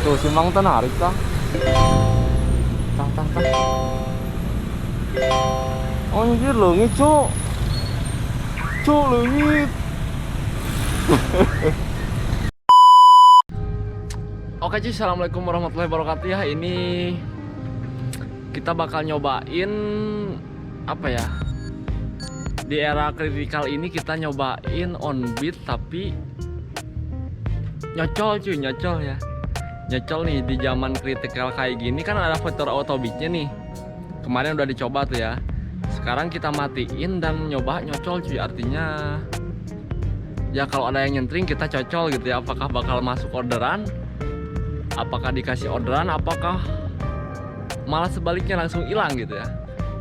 Tuh si Mang teh narik tah. Tah tah tah. Anjir leungit cuk. Cuk leungit. Oke cuy, assalamualaikum warahmatullahi wabarakatuh ya. Ini kita bakal nyobain apa ya? Di era kritikal ini kita nyobain on beat tapi nyocol cuy, nyocol ya. Nyocol nih di zaman kritikal kayak gini kan ada fitur auto beatnya nih. Kemarin udah dicoba tuh ya. Sekarang kita matiin dan nyoba nyocol cuy. Artinya ya kalau ada yang nyentring kita cocol gitu ya. Apakah bakal masuk orderan? Apakah dikasih orderan? Apakah malah sebaliknya langsung hilang gitu ya?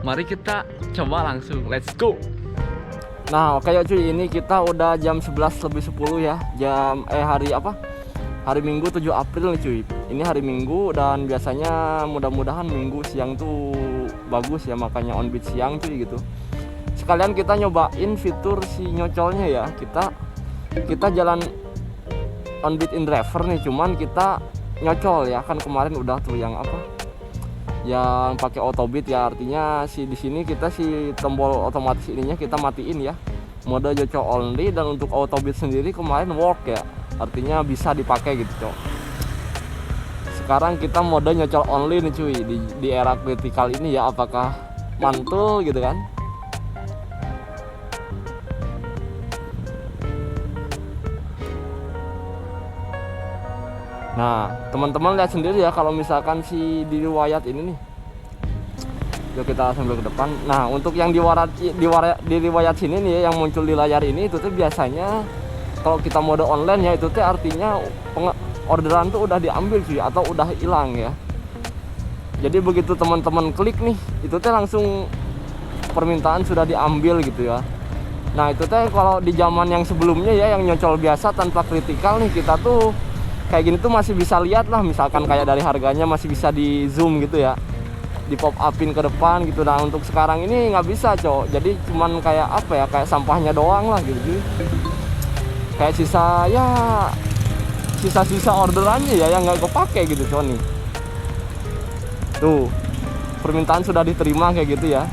Mari kita coba langsung. Let's go. Nah oke cuy, ini kita udah jam 11 lebih 10 ya. Hari apa? Hari Minggu 7 April nih cuy. Ini hari Minggu dan biasanya mudah-mudahan Minggu siang tuh bagus ya, makanya on beat siang cuy gitu. Sekalian kita nyobain fitur si nyocolnya ya. Kita jalan on beat in driver nih, cuman kita nyocol ya. Kan kemarin udah tuh yang apa? Yang pakai auto beat ya, artinya di sini kita si tombol otomatis ininya kita matiin ya. Mode nyocol only, dan untuk auto beat sendiri kemarin work ya. Artinya bisa dipakai gitu cok. Sekarang kita mode nyocol only nih cuy di era kritikal ini ya. Apakah mantul gitu kan? Nah teman-teman lihat sendiri ya, kalau misalkan si di riwayat ini nih. Yuk kita sambil ke depan. Nah untuk yang di riwayat sini nih ya, yang muncul di layar ini itu tuh biasanya kalau kita mode online ya, itu tuh artinya orderan tuh udah diambil cuy, atau udah hilang ya. Jadi begitu teman-teman klik nih, itu tuh langsung permintaan sudah diambil gitu ya. Nah itu tuh kalau di zaman yang sebelumnya ya, yang nyocol biasa tanpa kritikal nih, kita tuh kayak gini tuh masih bisa lihat lah, misalkan kayak dari harganya masih bisa di zoom gitu ya, di pop upin ke depan gitu. Nah untuk sekarang ini nggak bisa cok, jadi cuman kayak apa ya, kayak sampahnya doang lah gitu. Kayak sisa orderannya ya yang nggak kepake gitu cok nih. Tuh permintaan sudah diterima kayak gitu ya.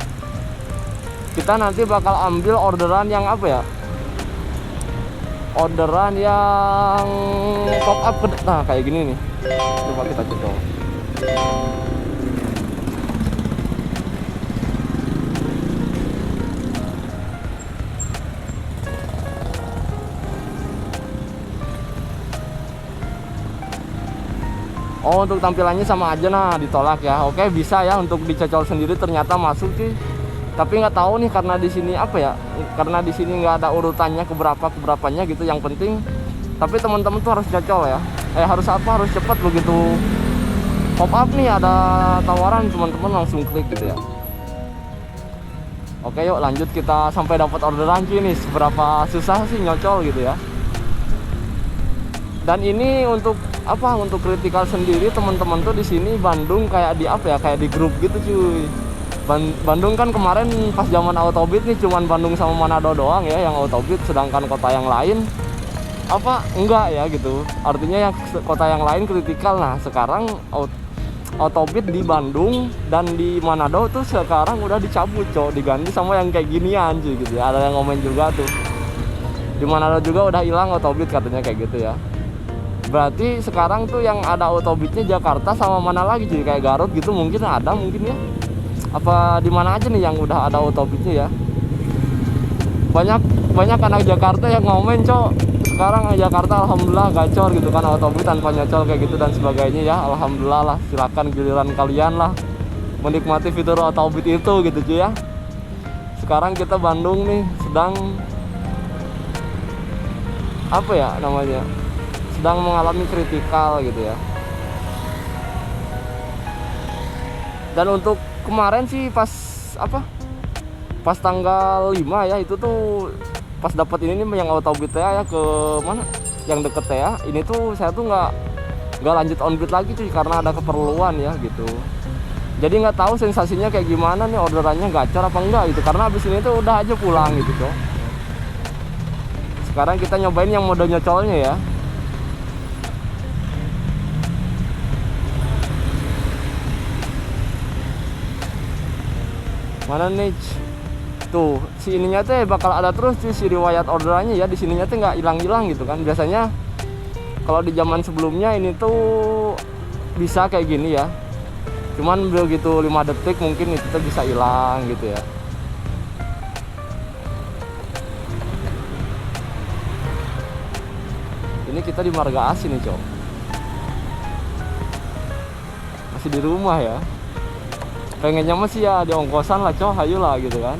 Kita nanti bakal ambil orderan yang apa ya, orderan yang pop up nah kayak gini nih. Coba kita cocok. Oh untuk tampilannya sama aja, nah ditolak ya. Oke bisa ya untuk dicocol sendiri, ternyata masuk sih. Tapi nggak tahu nih karena di sini apa ya, karena di sini nggak ada urutannya keberapanya gitu. Yang penting tapi teman-teman tuh harus cocol ya. Harus apa, harus cepat begitu pop up nih ada tawaran, teman-teman langsung klik gitu ya. Oke yuk lanjut, kita sampai dapat orderan cuy nih. Seberapa susah sih nyocol gitu ya. Dan ini untuk apa, untuk kritikal sendiri teman-teman tuh di sini Bandung kayak di apa ya, kayak di grup gitu cuy. Bandung kan kemarin pas zaman auto beat nih cuman Bandung sama Manado doang ya yang auto beat, sedangkan kota yang lain apa enggak ya gitu. Artinya yang kota yang lain kritikal. Nah sekarang auto beat di Bandung dan di Manado tuh sekarang udah dicabut cok, diganti sama yang kayak ginian cuy gitu ya. Ada yang komen juga tuh di Manado juga udah hilang auto beat katanya kayak gitu ya. Berarti sekarang tuh yang ada auto beatnya Jakarta sama mana lagi cuy, kayak Garut gitu mungkin ada, mungkin ya. Apa di mana aja nih yang udah ada auto beatnya ya. Banyak anak Jakarta yang ngomen cok, sekarang Jakarta alhamdulillah gacor gitu kan, auto beat tanpa nyocol kayak gitu dan sebagainya ya. Alhamdulillah lah, silakan giliran kalian lah menikmati fitur auto beat itu gitu cuy ya. Sekarang kita Bandung nih sedang apa ya namanya, sedang mengalami kritikal gitu ya. Dan untuk kemarin sih pas tanggal 5 ya, itu tuh pas dapat ini nih yang auto beat ya ke mana, yang deket ya. Ini tuh saya tuh nggak lanjut on beat lagi cuy, karena ada keperluan ya gitu. Jadi nggak tahu sensasinya kayak gimana nih, orderannya gacor apa enggak gitu, karena abis ini tuh udah aja pulang gitu cok. Sekarang kita nyobain yang mode nyocolnya ya. Mana nih? Tuh, si ininya teh bakal ada terus cuy, si riwayat orderannya ya, di sininya teh nggak hilang-hilang gitu kan. Biasanya kalau di zaman sebelumnya ini tuh bisa kayak gini ya. Cuman begitu 5 detik mungkin itu tuh bisa hilang gitu ya. Ini kita di Marga Asih nih, Cok. Masih di rumah ya. Pengennya masih ya di ongkosan lah, Cok. Ayolah gitu kan.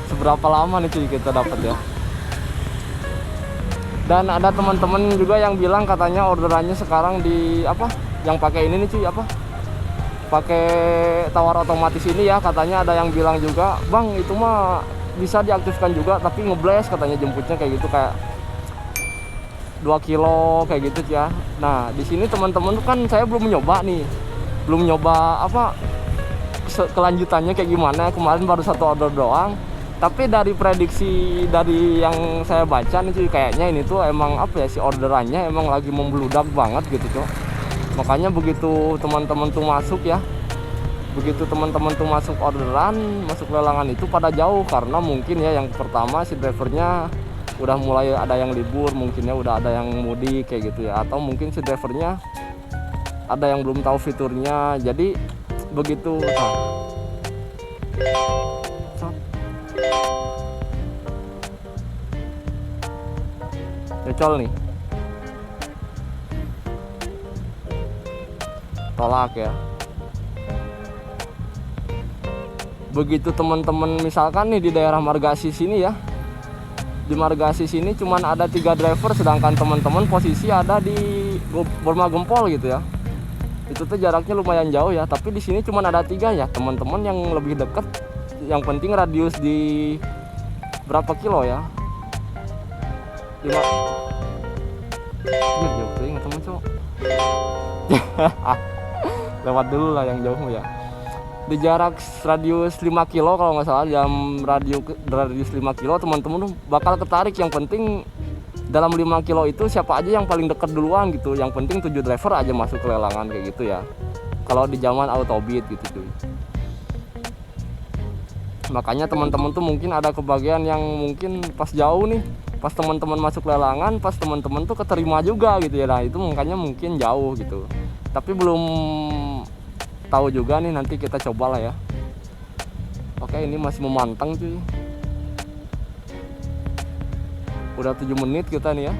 Seberapa lama nih cuy kita dapat ya. Dan ada teman-teman juga yang bilang katanya orderannya sekarang di apa? Yang pakai ini nih cuy, apa? Pakai tawar otomatis ini ya, katanya ada yang bilang juga, "Bang, itu mah bisa diaktifkan juga tapi ngeblast," katanya jemputnya kayak gitu, kayak 2 kilo kayak gitu ya. Nah, di sini teman-teman kan saya belum nyoba nih. Belum nyoba apa kelanjutannya kayak gimana. Kemarin baru 1 order doang. Tapi dari prediksi dari yang saya baca nih cuy, kayaknya ini tuh emang apa ya, si orderannya emang lagi membludak banget gitu cuy. Makanya begitu teman-teman tuh masuk ya, begitu teman-teman tuh masuk orderan, masuk lelangan itu pada jauh. Karena mungkin ya yang pertama si drivernya udah mulai ada yang libur, mungkinnya udah ada yang mudik kayak gitu ya. Atau mungkin si drivernya ada yang belum tahu fiturnya. Jadi begitu nyocol nih, tolak ya. Begitu teman-teman misalkan nih di daerah Marga Asih sini ya, di Marga Asih sini cuman ada 3 driver, sedangkan teman-teman posisi ada di Burma Gempol gitu ya. Itu tuh jaraknya lumayan jauh ya, tapi di sini cuman ada 3 ya teman-teman yang lebih deket. Yang penting radius di berapa kilo ya, 5 jauh tuh ingat teman cowok. Lewat dulu lah yang jauh ya. Di jarak radius 5 kilo kalau nggak salah, jam radius 5 kilo teman-teman bakal ketarik. Yang penting dalam 5 kilo itu siapa aja yang paling dekat duluan gitu. Yang penting 7 driver aja masuk ke lelangan kayak gitu ya, kalau di zaman autobid gitu cuy. Makanya teman-teman tuh mungkin ada kebagian yang mungkin pas jauh nih, pas teman-teman masuk lelangan, pas teman-teman tuh keterima juga gitu ya. Nah itu makanya mungkin jauh gitu, tapi belum tahu juga nih, nanti kita coba lah ya. Oke, ini masih memantang cuy. Udah 7 menit kita nih ya.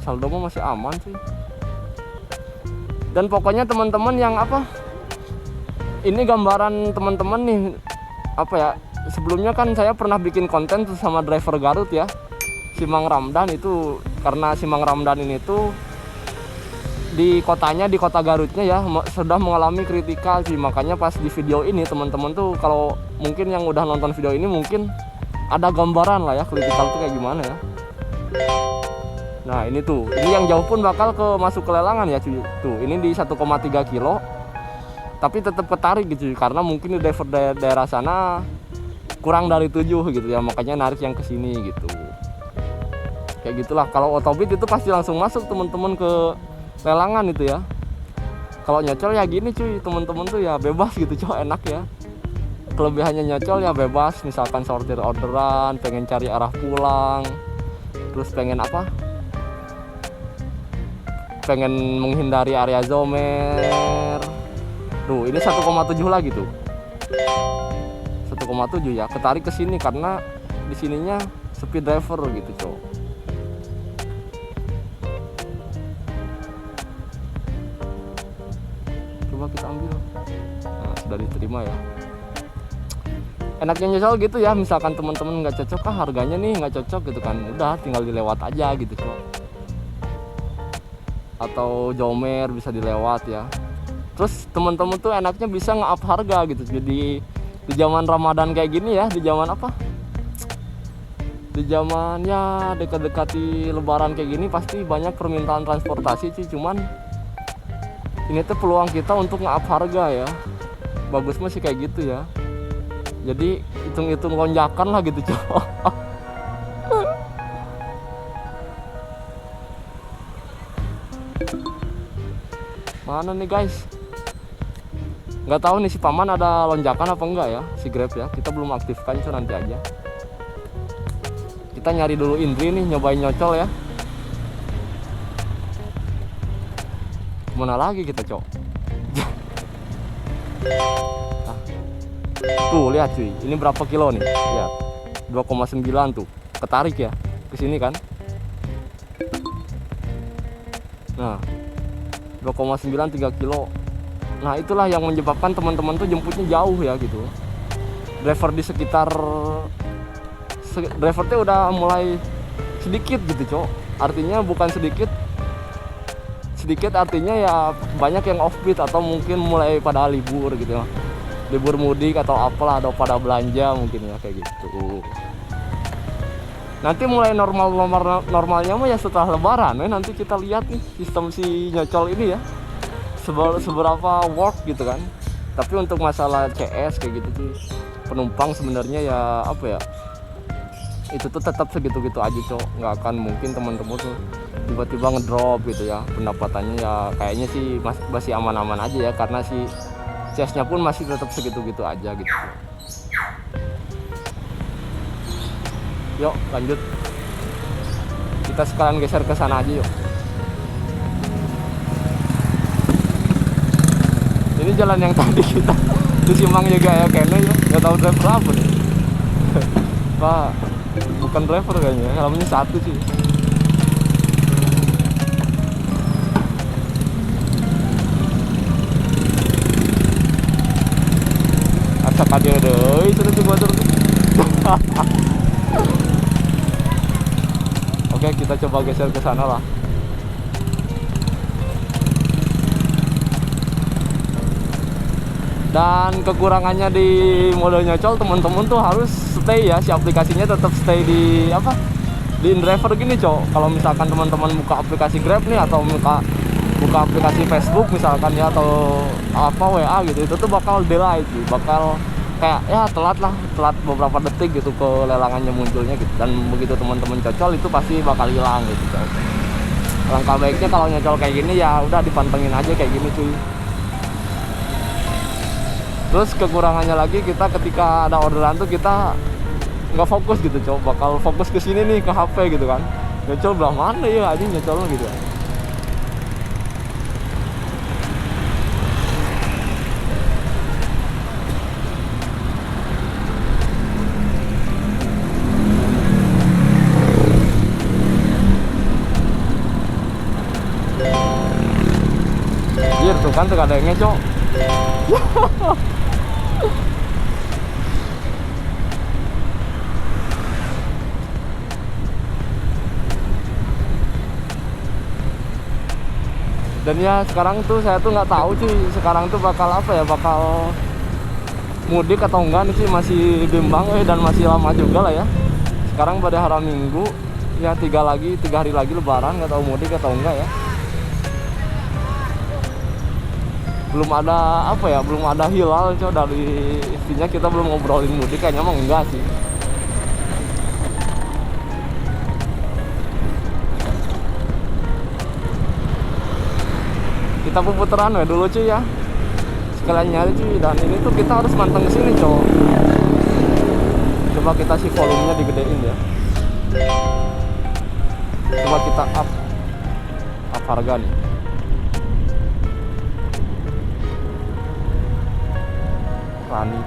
Saldo mah masih aman sih. Dan pokoknya teman-teman yang apa, ini gambaran teman-teman nih apa ya, sebelumnya kan saya pernah bikin konten tuh sama driver Garut ya, si Mang Ramdan itu. Karena si Mang Ramdan ini tuh di kotanya, di kota Garutnya ya, sudah mengalami kritikal sih. Makanya pas di video ini teman-teman tuh, kalau mungkin yang udah nonton video ini mungkin ada gambaran lah ya kritikal tuh kayak gimana ya. Nah ini tuh, ini yang jauh pun bakal masuk ke lelangan ya cuy. Tuh ini di 1,3 kilo, tapi tetap ketarik gitu, karena mungkin di daerah sana kurang dari 7 gitu ya, makanya narik yang ke sini gitu. Kayak gitulah. Kalau autobid itu pasti langsung masuk teman-teman ke lelangan itu ya. Kalau nyocol ya gini cuy, teman-teman tuh ya bebas gitu cuy, enak ya. Kelebihannya nyocol ya bebas, misalkan sortir orderan, pengen cari arah pulang, terus pengen apa, pengen menghindari area zomer. Tuh ini 1,7 lagi tuh, 1,7 ya, ketarik ke sini karena di sininya speed driver gitu cowok. Coba kita ambil. Nah, sudah diterima ya. Enaknya nyesel gitu ya, misalkan teman-teman nggak cocok kah harganya nih, nggak cocok gitu kan, udah tinggal dilewat aja gitu cowok. Atau jomer bisa dilewat ya. Terus teman-teman tuh enaknya bisa nge-up harga gitu. Jadi di zaman Ramadan kayak gini ya, di zaman apa, di zaman ya dekat-dekati Lebaran kayak gini, pasti banyak permintaan transportasi sih. Cuman ini tuh peluang kita untuk nge-up harga ya. Bagus masih kayak gitu ya. Jadi hitung-hitung lonjakan lah gitu cowok. Mana nih guys? Nggak tahu nih si paman ada lonjakan apa enggak ya si Grab ya. Kita belum aktifkan, cuy, nanti aja. Kita nyari dulu Indri nih, nyobain nyocol ya. Mana lagi kita, cok? Tuh lihat cuy, ini berapa kilo nih? Lihat, 2,9 tuh. Ketarik ya ke sini kan? Nah, 2,9 3 kilo. Nah, itulah yang menyebabkan teman-teman tuh jemputnya jauh ya gitu. Driver di sekitar driver tuh udah mulai sedikit gitu, cok. Artinya bukan sedikit artinya ya banyak yang offbeat atau mungkin mulai pada libur gitu ya. Libur mudik atau apalah, atau pada belanja mungkin ya, kayak gitu. Nanti mulai normalnya mah ya setelah lebaran ya. Nanti kita lihat nih sistem si nyocol ini ya, seberapa work gitu kan. Tapi untuk masalah CS kayak gitu tuh penumpang sebenarnya ya apa ya, itu tuh tetap segitu-gitu aja, cok. Nggak akan mungkin teman-teman tuh tiba-tiba ngedrop gitu ya pendapatannya. Ya kayaknya sih masih aman-aman aja ya, karena si CS-nya pun masih tetap segitu-gitu aja gitu. Yuk lanjut, kita sekalian geser ke sana aja yuk. Ini jalan yang tadi kita disimpang juga ya kayaknya ya. Nggak tahu driver apa nih. Pak, bukan driver kayaknya, helmnya satu sih. Acak aja deh, itu coba terus. Oke, kita coba geser ke sana lah. Dan kekurangannya di mode nyocol, teman-teman tuh harus stay ya, si aplikasinya tetap stay di apa, di InDriver gini, cok. Kalau misalkan teman-teman buka aplikasi Grab nih, atau buka aplikasi Facebook misalkan ya, atau apa WA gitu, itu tuh bakal delay sih, bakal kayak ya telat beberapa detik gitu ke lelangannya munculnya gitu. Dan begitu teman-teman cocol itu pasti bakal hilang gitu, cok. Langkah baiknya kalau nyocol kayak gini ya udah dipantengin aja kayak gini, cuy. Terus kekurangannya lagi, kita ketika ada orderan tuh kita nggak fokus gitu, cok. Bakal fokus ke sini nih, ke HP gitu kan. Nyocol belah mana ya aja nyocolnya gitu. Tuh kan tuh ada yang ngecok. Dan ya sekarang tuh saya tuh nggak tahu sih sekarang tuh bakal apa ya, bakal mudik atau enggak nih sih, masih bimbang dan masih lama juga lah ya. Sekarang pada hari Minggu ya, 3 hari lagi lebaran, nggak tahu mudik atau enggak ya. Belum ada apa ya, belum ada hilal, cok. Dari istrinya kita belum ngobrolin mudik, kayaknya emang enggak sih. Kita putaran ya dulu, cuy ya, sekalian nyari, cuy. Dan ini tuh kita harus manteng sini, cok. Coba kita sih volumenya digedein ya. Coba kita up harga nih. Rani.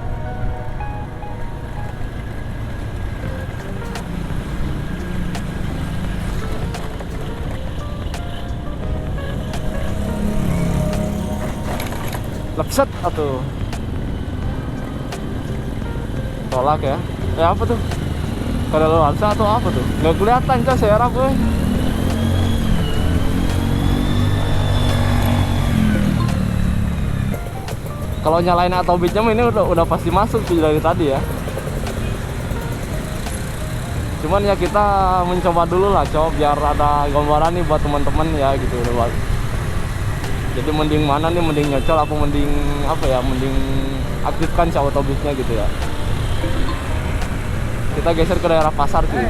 Lepset atau tolak ya? Ya apa tuh? Kadaluarsa atau apa tuh? Nggak kelihatan, cah, saya harap gue. Kalau nyalain atau bitnya ini udah pasti masuk sih dari tadi ya. Cuman ya kita mencoba dulu lah, cok, biar ada gambaran nih buat teman-teman ya gitu. Jadi mending mana nih, mending nyocol apa mending apa ya, mending aktifkan si autobitnya gitu ya. Kita geser ke daerah pasar sih.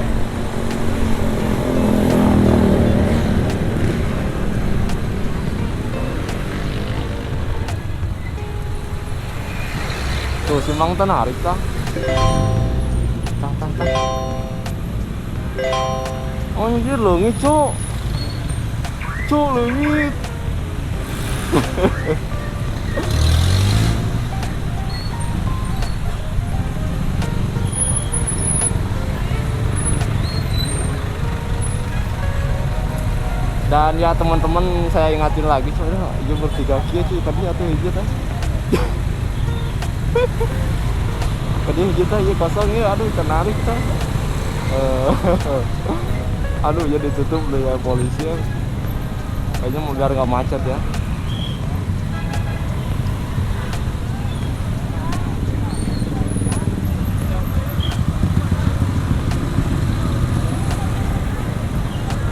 Tuh si Mang teh narik tah. Tah tah tah. Oh anjir leungit cuk. Cuk leungit. Dan ya teman-teman saya ingatin lagi soalnya hijau bertiga kia sih tadi atau hijau teh. Tadi hijau teh ya kosong ya aduh tenarik teh. Aduh ya ditutup deh ya polisi ya. Kayaknya mau biar nggak macet ya.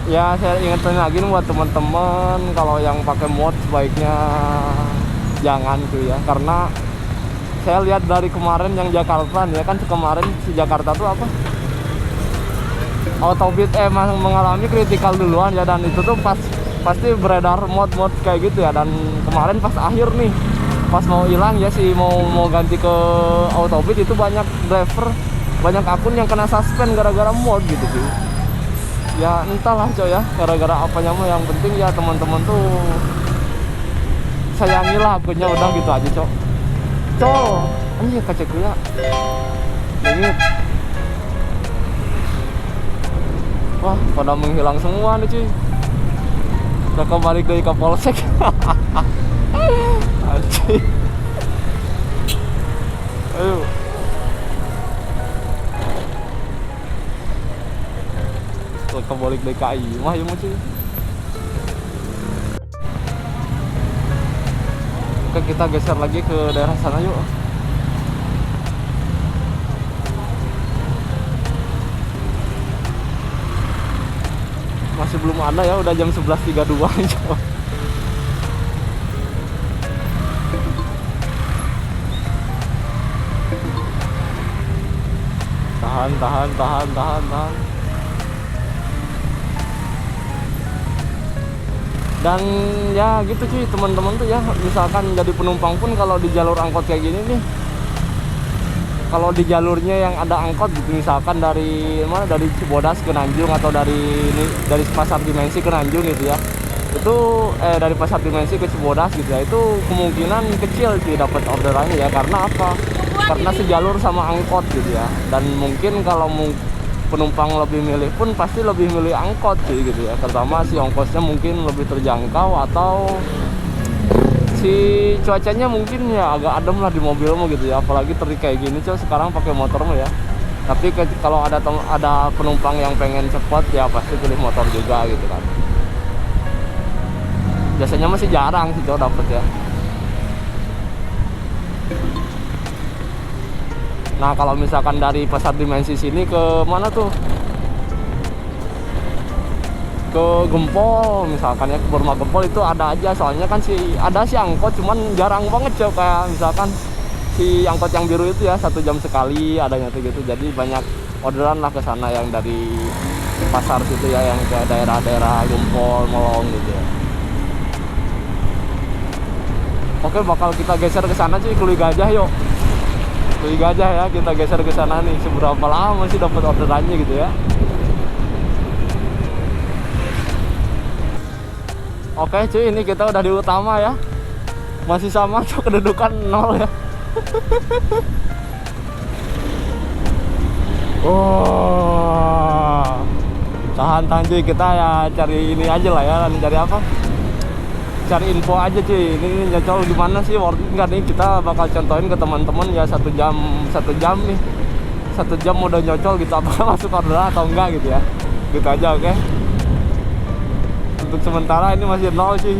Ya saya ingetin lagi nih buat teman-teman kalau yang pakai mod sebaiknya jangan tuh ya, karena saya lihat dari kemarin yang Jakarta nih ya kan, kemarin si Jakarta tuh apa Autobit mengalami kritikal duluan ya, dan itu tuh pasti beredar mod-mod kayak gitu ya. Dan kemarin pas akhir nih pas mau hilang ya sih mau ganti ke Autobit itu banyak driver, banyak akun yang kena suspend gara-gara mod gitu sih. Ya entahlah coy ya, gara-gara apanya mah, yang penting ya teman-teman tuh sayangilah akunnya, udah gitu aja cok. Anjir kacek ya. Dingit. Wah, pada menghilang semua nih cuy. Udah kembali dari ke polsek. Anjir. Ayo. Kebalik DKI mah ya cuy. Oke kita geser lagi ke daerah sana yuk. Masih belum ada ya, udah jam 11.32 aja. Tahan. Dan ya gitu cuy teman-teman tuh ya, misalkan jadi penumpang pun kalau di jalur angkot kayak gini nih, kalau di jalurnya yang ada angkot gitu, misalkan dari mana, dari Cibodas ke Nanjung atau dari Pasar Dimensi ke Nanjung gitu ya, itu dari Pasar Dimensi ke Cibodas gitu ya, itu kemungkinan kecil sih dapat orderannya ya. Karena apa? Karena sejalur sama angkot gitu ya. Dan mungkin kalau penumpang lebih milih pun pasti lebih milih angkot sih gitu ya. Pertama si ongkosnya mungkin lebih terjangkau, atau si cuacanya mungkin ya agak adem lah di mobilmu gitu ya. Apalagi terik kayak gini coy, sekarang pakai motormu ya. Tapi kalau ada penumpang yang pengen cepat ya pasti pilih motor juga gitu kan. Biasanya masih jarang sih coy dapet ya. Nah kalau misalkan dari Pasar Dimensi sini ke mana tuh, ke Gempol misalkan ya, ke Burma Gempol itu ada aja, soalnya kan ada si angkot, cuman jarang banget coy. Kayak misalkan si angkot yang biru itu ya 1 jam sekali adanya tuh gitu. Jadi banyak orderan lah ke sana yang dari pasar situ ya, yang ke daerah-daerah Gempol, Melong gitu ya. Oke bakal kita geser ke sana cuy, Kuli Gajah yuk. Kuli Gajah ya, kita geser ke sana nih. Seberapa lama sih dapat orderannya gitu ya. Oke cuy, ini kita udah di utama ya. Masih sama cuy, kedudukan 0 ya. Oh, tahan cuy, kita ya cari ini aja lah ya. Cari apa? Cari info aja cuy. Ini nyocol gimana sih, worth it nggak nih? Kita bakal contohin ke teman-teman ya, 1 jam nih. 1 jam udah nyocol gitu, apakah masuk orderan atau enggak gitu ya. Gitu aja oke. Untuk sementara ini masih 0 cuy.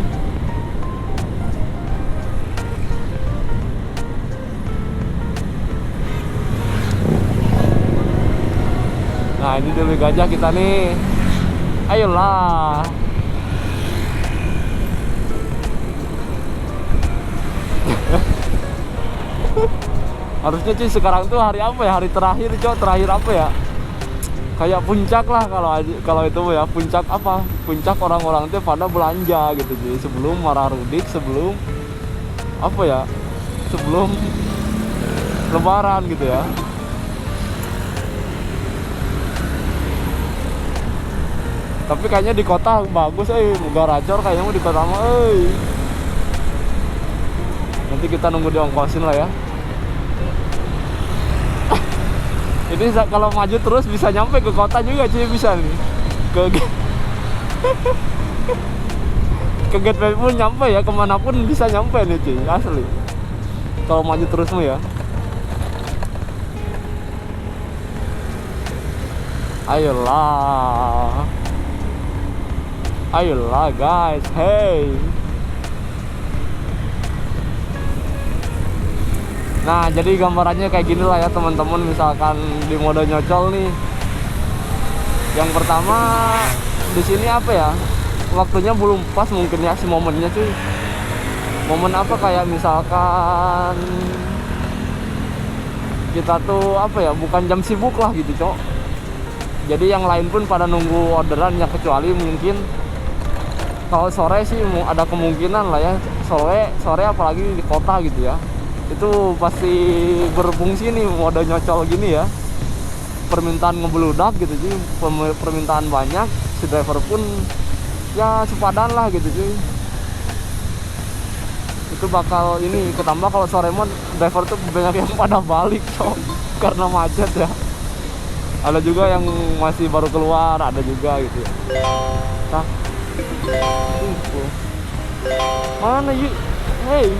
Nah ini Dewi Gajah kita nih. Ayolah. Harusnya cuy sekarang tuh hari apa ya? Hari terakhir coy, terakhir apa ya? Kayak puncak lah kalau itu ya, puncak apa? Puncak orang-orang tuh pada belanja gitu cuy. Sebelum Mararudik, sebelum apa ya? Sebelum lebaran gitu ya. Tapi kayaknya di kota bagus Garacor kayaknya mau di kota mah nanti kita nunggu diongkosin lah ya. Ini kalau maju terus bisa nyampe ke kota juga cuy, bisa nih ke ke Gateway pun nyampe ya, kemanapun bisa nyampe nih cuy, asli kalau maju terus mah ya. Ayolah guys, hey. Nah, jadi gambarannya kayak gini lah ya teman-teman, misalkan di mode nyocol nih. Yang pertama di sini apa ya? Waktunya belum pas mungkin ya si momennya cuy. Momen apa kayak misalkan kita tuh apa ya, bukan jam sibuk lah gitu, Cok. Jadi yang lain pun pada nunggu orderan ya, kecuali mungkin kalau sore sih ada kemungkinan lah ya. Sore apalagi di kota gitu ya. Itu pasti berfungsi nih mode nyocol gini ya. Permintaan ngebludak gitu cuy, permintaan banyak, si driver pun ya sepadan lah gitu cuy. Itu bakal ini ketambah kalau sore mon driver tuh banyak yang pada balik cok, karena macet ya. Ada juga yang masih baru keluar, ada juga gitu ya. Nah, mana yuk? Hey,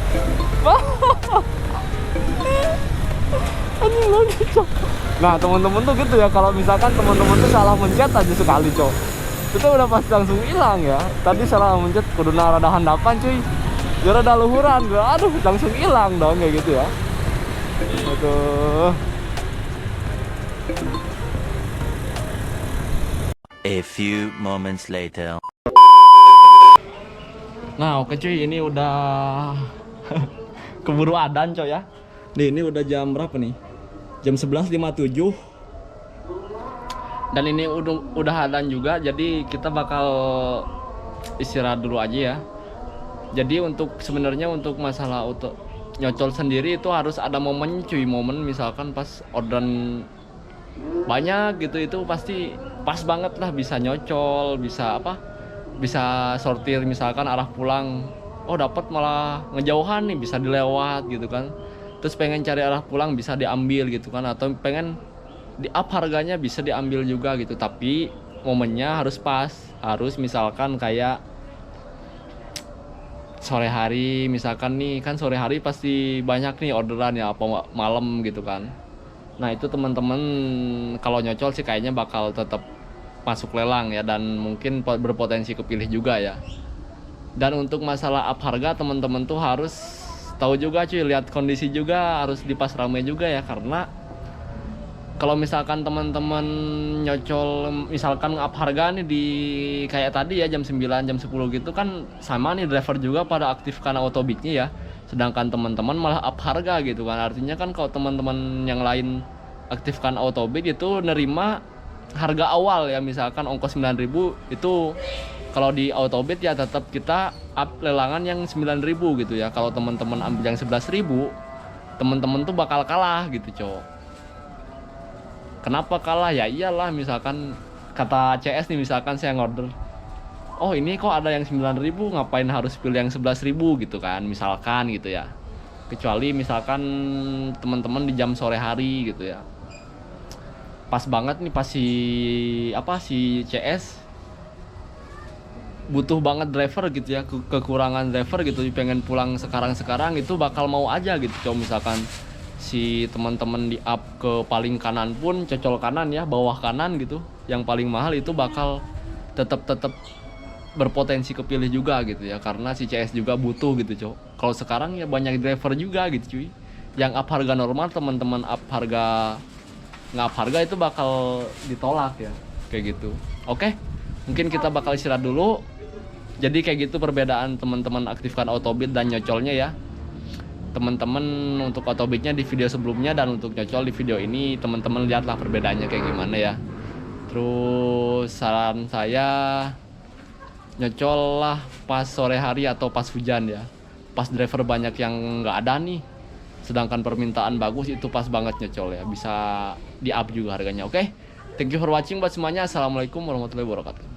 anjing lagi cok. Nah teman-teman tuh gitu ya, kalau misalkan teman-teman tuh salah mencet aja sekali cok, itu udah pasti langsung hilang ya. Tadi salah mencet kudu rada handapan cuy, dia rada luhuran, aduh langsung hilang dong kayak gitu ya. Aduh. A few moments later. Nah oke cuy, ini udah keburu adzan coy ya. Nih ini udah jam berapa nih? Jam 11.57. Dan ini udah adzan juga, jadi kita bakal istirahat dulu aja ya. Jadi untuk sebenarnya untuk masalah nyocol sendiri itu harus ada momen cuy, momen misalkan pas orderan banyak gitu, itu pasti pas banget lah bisa nyocol, bisa apa? Bisa sortir misalkan arah pulang. Oh dapat malah ngejauhan nih, bisa dilewat gitu kan. Terus pengen cari arah pulang bisa diambil gitu kan, atau pengen di up harganya bisa diambil juga gitu. Tapi momennya harus pas, harus misalkan kayak sore hari misalkan nih kan, sore hari pasti banyak nih orderan ya, apa malam gitu kan. Nah itu teman-teman kalau nyocol sih kayaknya bakal tetap masuk lelang ya, dan mungkin berpotensi kepilih juga ya. Dan untuk masalah up harga teman-teman tuh harus tahu juga cuy, lihat kondisi juga, harus di pas ramai juga ya. Karena kalau misalkan teman-teman nyocol misalkan up harga nih di kayak tadi ya jam 9 jam 10 gitu kan, sama nih driver juga pada aktifkan autobitnya ya, sedangkan teman-teman malah up harga gitu kan. Artinya kan kalau teman-teman yang lain aktifkan autobit itu nerima harga awal ya, misalkan ongkos 9.000 itu kalau di autobit ya tetap kita up lelangan yang 9.000 gitu ya. Kalau teman-teman ambil yang 11.000, teman-teman tuh bakal kalah gitu cowok. Kenapa kalah? Ya iyalah, misalkan kata CS nih, misalkan saya ngorder, oh ini kok ada yang 9.000, ngapain harus pilih yang 11.000 gitu kan, misalkan gitu ya. Kecuali misalkan teman-teman di jam sore hari gitu ya, pas banget nih pas si CS butuh banget driver gitu ya, kekurangan driver gitu, pengen pulang sekarang itu bakal mau aja gitu coba. Misalkan si teman-teman di up ke paling kanan pun cocol kanan ya, bawah kanan gitu, yang paling mahal itu bakal tetap berpotensi kepilih juga gitu ya, karena si CS juga butuh gitu coba. Kalau sekarang ya banyak driver juga gitu cuy, yang up harga normal, teman-teman up harga nggak up harga itu bakal ditolak ya kayak gitu. Oke, mungkin kita bakal istirahat dulu. Jadi kayak gitu perbedaan teman-teman aktifkan autobit dan nyocolnya ya. Teman-teman untuk autobitnya di video sebelumnya, dan untuk nyocol di video ini teman-teman lihatlah perbedaannya kayak gimana ya. Terus saran saya nyocol lah pas sore hari atau pas hujan ya, pas driver banyak yang nggak ada nih. sedangkan permintaan bagus itu pas banget nyocol ya, bisa di up juga harganya. Oke, thank you for watching buat semuanya. Assalamualaikum warahmatullahi wabarakatuh.